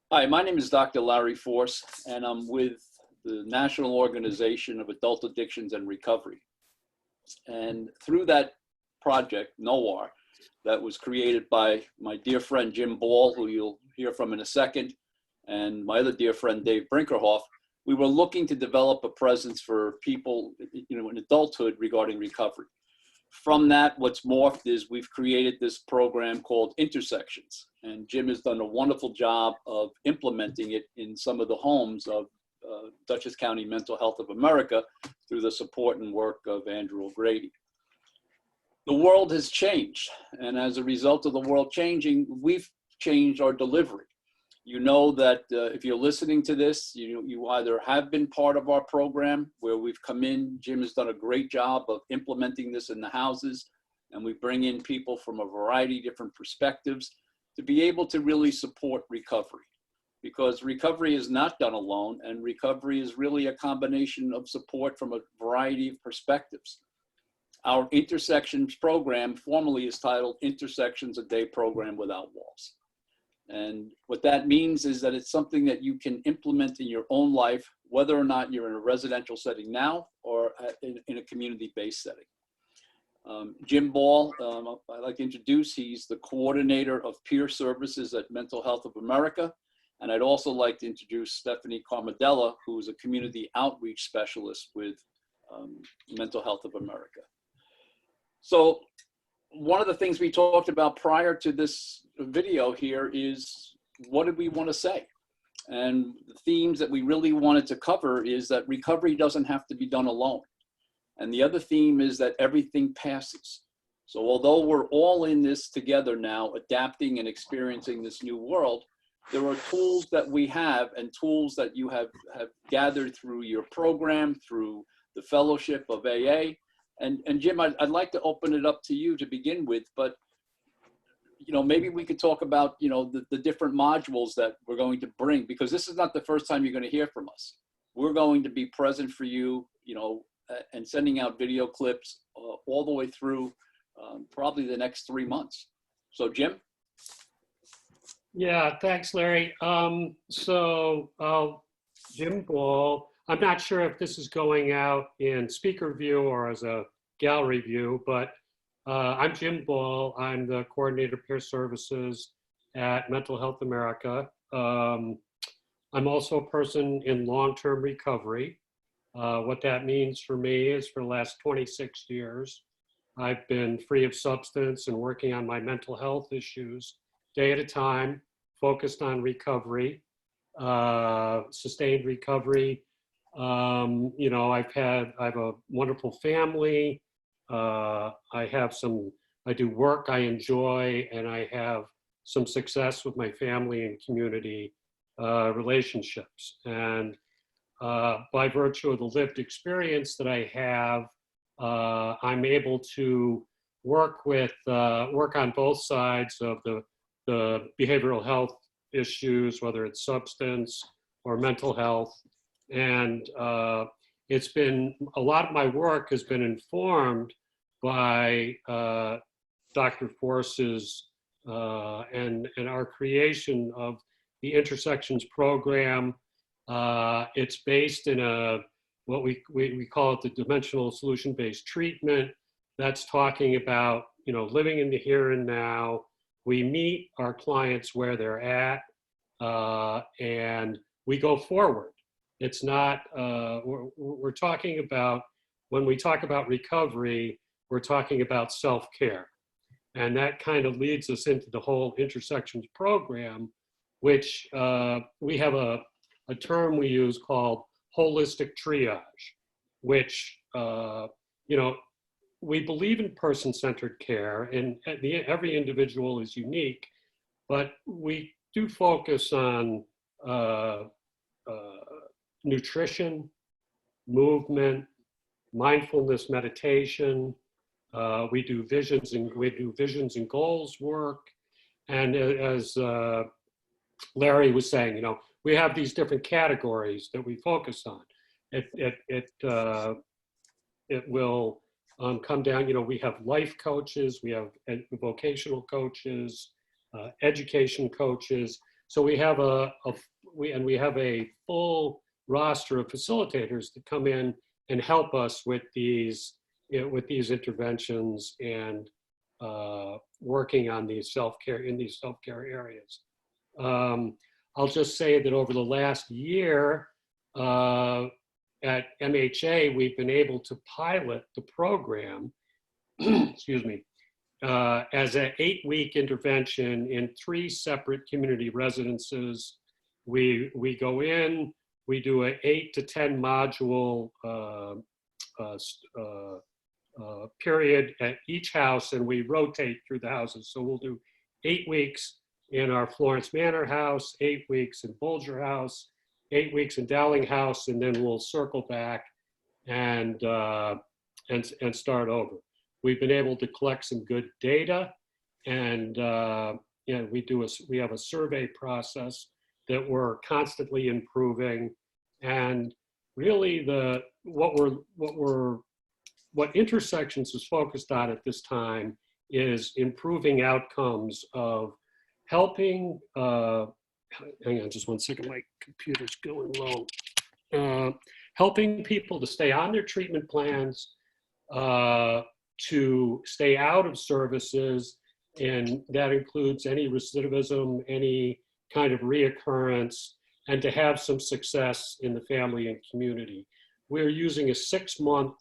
Hi, my name is Dr. Larry Force, and I'm with the National Organization of Adult Addictions and Recovery. And through that project, NOAR, that was created by my dear friend Jim Ball, who you'll hear from in a second, and my other dear friend Dave Brinkerhoff, we were looking to develop a presence for people, in adulthood regarding recovery. From that, what's morphed is we've created this program called Intersections, and Jim has done a wonderful job of implementing it in some of the homes of Dutchess County Mental Health of America through the support and work of Andrew O'Grady. The world has changed, and as a result of the world changing, we've changed our delivery. You know that if you're listening to this, you either have been part of our program where we've come in. Jim has done a great job of implementing this in the houses, and we bring in people from a variety of different perspectives to be able to really support recovery, because recovery is not done alone, and recovery is really a combination of support from a variety of perspectives. Our Intersections program formally is titled Intersections, a Day Program Without Walls. And what that means is that it's something that you can implement in your own life, whether or not you're in a residential setting now or in a community-based setting. Jim Ball, I'd like to introduce, he's the coordinator of peer services at Mental Health of America. And I'd also like to introduce Stephanie Carmadella, who is a community outreach specialist with Mental Health of America. So one of the things we talked about prior to this video here is, what did we want to say? And the themes that we really wanted to cover is that recovery doesn't have to be done alone. And the other theme is that everything passes. So although we're all in this together now, adapting and experiencing this new world, there are tools that we have and tools that you have gathered through your program, through the fellowship of AA. And Jim, I'd like to open it up to you to begin with, but maybe we could talk about the different modules that we're going to bring, because this is not the first time you're going to hear from us. We're going to be present for you, and sending out video clips all the way through probably the next 3 months. So Jim? Yeah, thanks, Larry. Jim Ball. I'm not sure if this is going out in speaker view or as a gallery view, but I'm Jim Ball. I'm the coordinator of peer services at Mental Health America. I'm also a person in long-term recovery. What that means for me is for the last 26 years, I've been free of substance and working on my mental health issues day at a time, focused on recovery, sustained recovery. I have a wonderful family. I do work I enjoy, and I have some success with my family and community relationships. And by virtue of the lived experience that I have, I'm able to work on both sides of the behavioral health issues, whether it's substance or mental health. And it's been, a lot of my work has been informed by Dr. Force's and our creation of the Intersections program. It's based in what we call it the dimensional solution-based treatment. That's talking about, living in the here and now. We meet our clients where they're at, and we go forward. It's not, we're talking about, when we talk about recovery, we're talking about self-care. And that kind of leads us into the whole Intersections program, which we have a term we use called holistic triage, which, we believe in person-centered care, and every individual is unique, but we do focus on nutrition, movement, mindfulness, meditation. We do visions and goals work, and as Larry was saying, we have these different categories that we focus on. It will come down, we have life coaches, we have vocational coaches, education coaches. So we have we have a full roster of facilitators that come in and help us with these interventions and working on these self-care areas. I'll just say that over the last year at MHA, we've been able to pilot the program, excuse me, as an 8-week intervention in 3 separate community residences. We go in, we do an 8 to 10 module period at each house, and we rotate through the houses. So we'll do 8 weeks in our Florence Manor house, 8 weeks in Bolger House, 8 weeks in Dowling House, and then we'll circle back and start over. We've been able to collect some good data, and we have a survey process that we're constantly improving. And really, what Intersections is focused on at this time is improving outcomes of helping. Hang on just one second, my computer's going low. Helping people to stay on their treatment plans, to stay out of services, and that includes any recidivism, any kind of reoccurrence, and to have some success in the family and community. We're using a 6-month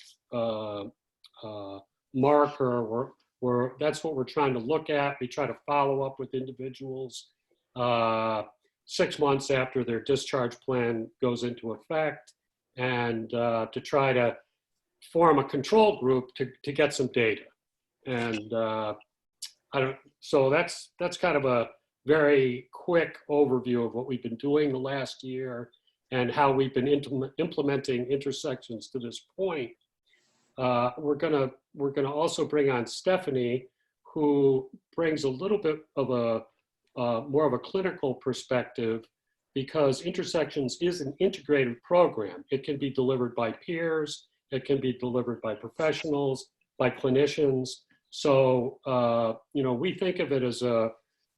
marker where that's what we're trying to look at. We try to follow up with individuals 6 months after their discharge plan goes into effect, and to try to form a control group to get some data. And so that's kind of a very quick overview of what we've been doing the last year and how we've been implementing Intersections to this point. We're gonna also bring on Stephanie, who brings a little bit of more of a clinical perspective, because Intersections is an integrated program. It can be delivered by peers, it can be delivered by professionals, by clinicians. So, we think of it as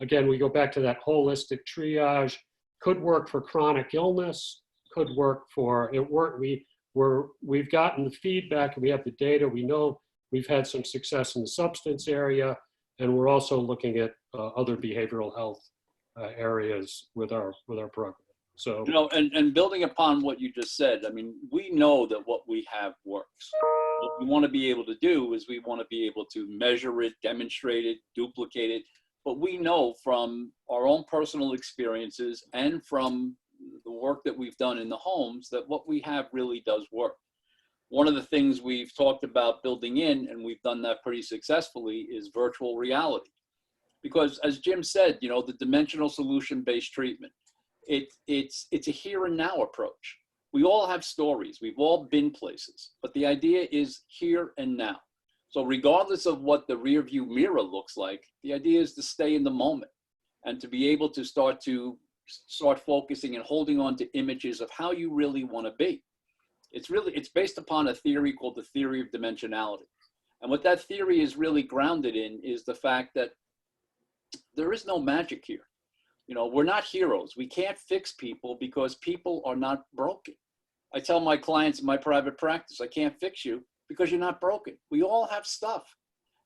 again, we go back to that holistic triage. Could work for chronic illness, could work for, we've gotten the feedback and we have the data. We know we've had some success in the substance area, and we're also looking at other behavioral health areas with our program. So, and building upon what you just said, I mean, we know that what we have works. What we want to be able to do is we want to be able to measure it, demonstrate it, duplicate it. But we know from our own personal experiences and from the work that we've done in the homes that what we have really does work. One of the things we've talked about building in, and we've done that pretty successfully, is virtual reality. Because as Jim said, the dimensional solution-based treatment, it's a here and now approach. We all have stories, we've all been places, but the idea is here and now. So regardless of what the rear view mirror looks like, the idea is to stay in the moment and to be able to start focusing and holding on to images of how you really want to be. It's based upon a theory called the theory of dimensionality. And what that theory is really grounded in is the fact that there is no magic here. We're not heroes. We can't fix people because people are not broken. I tell my clients in my private practice, I can't fix you because you're not broken. We all have stuff.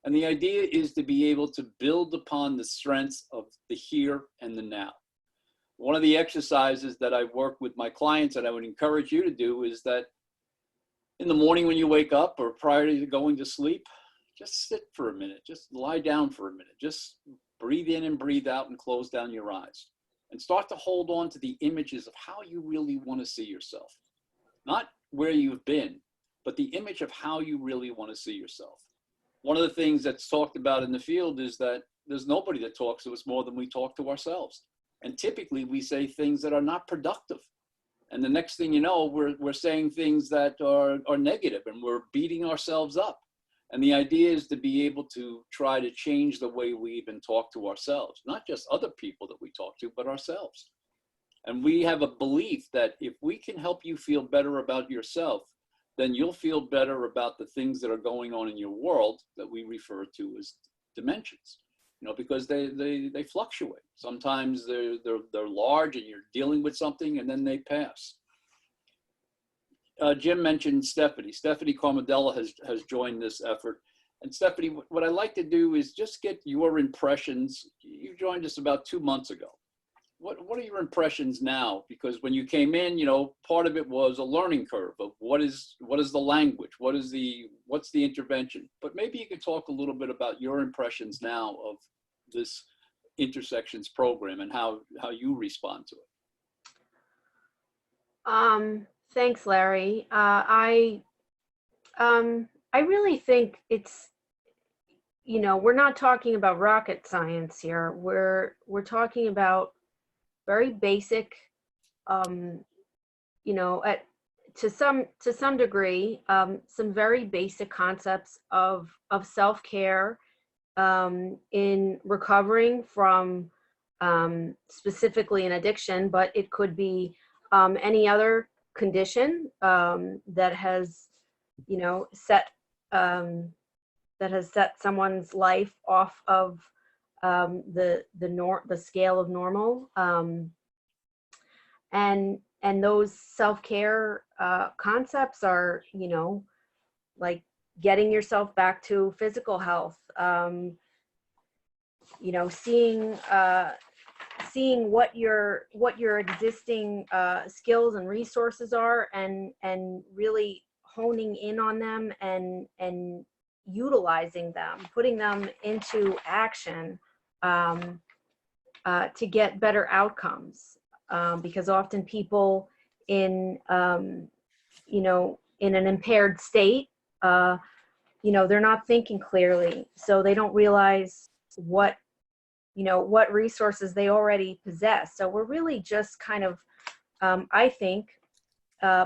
And the idea is to be able to build upon the strengths of the here and the now. One of the exercises that I work with my clients and I would encourage you to do is that in the morning when you wake up or prior to going to sleep, just sit for a minute, just lie down for a minute, just breathe in and breathe out and close down your eyes and start to hold on to the images of how you really want to see yourself. Not where you've been, but the image of how you really want to see yourself. One of the things that's talked about in the field is that there's nobody that talks to us more than we talk to ourselves. And typically we say things that are not productive. And the next thing you know, we're saying things that are negative and we're beating ourselves up. And the idea is to be able to try to change the way we even talk to ourselves, not just other people that we talk to, but ourselves. And we have a belief that if we can help you feel better about yourself, then you'll feel better about the things that are going on in your world that we refer to as dimensions. because they fluctuate. Sometimes they're large and you're dealing with something and then they pass. Jim mentioned Stephanie. Stephanie Carmadella has joined this effort. And Stephanie, what I'd like to do is just get your impressions. You joined us about 2 months ago. What are your impressions now? Because when you came in, part of it was a learning curve of what is the language, what's the intervention. But maybe you could talk a little bit about your impressions now of this Intersections program and how you respond to it. Thanks, Larry. I really think it's, we're not talking about rocket science here. We're talking about very basic, to some degree, some very basic concepts of self-care in recovering from specifically an addiction, but it could be any other condition that has, set someone's life off of the scale of normal, and those self-care concepts are, like getting yourself back to physical health, seeing what your existing skills and resources are, and really honing in on them and utilizing them, putting them into action to get better outcomes. Because often people in an impaired state, they're not thinking clearly, so they don't realize what resources they already possess. So we're really just kind of, I think,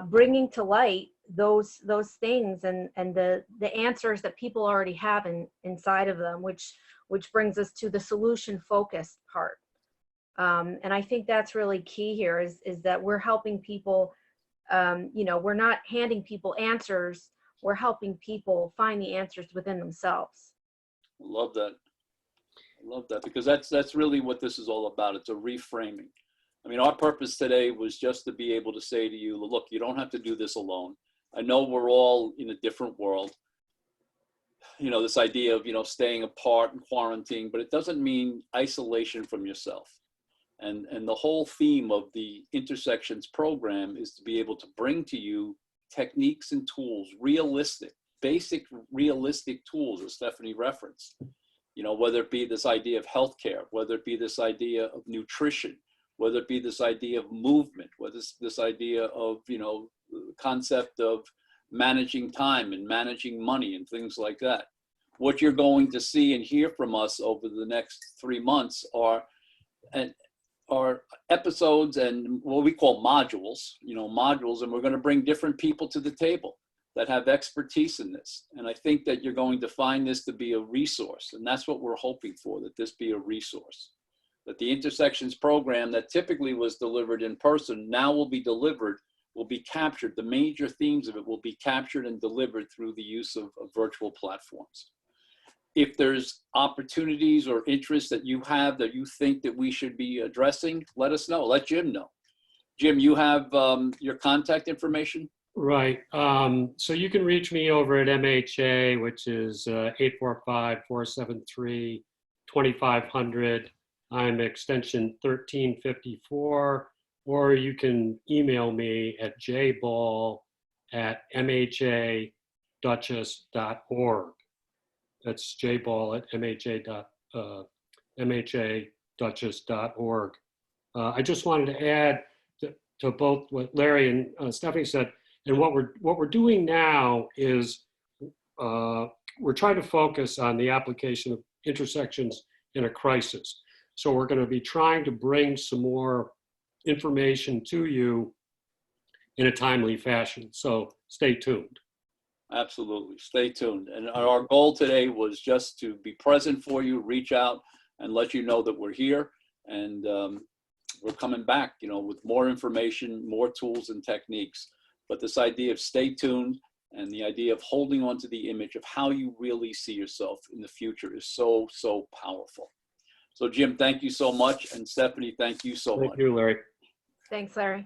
bringing to light those things and the answers that people already have inside of them, which brings us to the solution focused part. And I think that's really key here is that we're helping people, we're not handing people answers, we're helping people find the answers within themselves. Love that. I love that, because that's really what this is all about. It's a reframing. I mean, our purpose today was just to be able to say to you, look, you don't have to do this alone. I know we're all in a different world. This idea of, staying apart and quarantine, but it doesn't mean isolation from yourself. And the whole theme of the Intersections program is to be able to bring to you techniques and tools, basic realistic tools, as Stephanie referenced. Whether it be this idea of healthcare, whether it be this idea of nutrition, whether it be this idea of movement, whether it's this idea of, concept of managing time and managing money and things like that. What you're going to see and hear from us over the next 3 months are episodes and what we call modules, and we're going to bring different people to the table that have expertise in this. And I think that you're going to find this to be a resource. And that's what we're hoping for, that this be a resource. That the Intersections program that typically was delivered in person now will be captured. The major themes of it will be captured and delivered through the use of virtual platforms. If there's opportunities or interests that you have that you think that we should be addressing, let us know. Let Jim know. Jim, you have your contact information? Right. So you can reach me over at MHA, which is 845-473-2500. I'm extension 1354, or you can email me at jball@mhaduchess.org. That's jball@mhaduchess.org. I just wanted to add to both what Larry and Stephanie said, and what we're doing now is we're trying to focus on the application of Intersections in a crisis. So we're going to be trying to bring some more information to you in a timely fashion. So stay tuned. Absolutely. Stay tuned. And our goal today was just to be present for you, reach out and let you know that we're here. And we're coming back, with more information, more tools and techniques. But this idea of stay tuned and the idea of holding on to the image of how you really see yourself in the future is so, so powerful. So Jim, thank you so much. And Stephanie, thank you so much. Thank you, Larry. Thanks, Larry.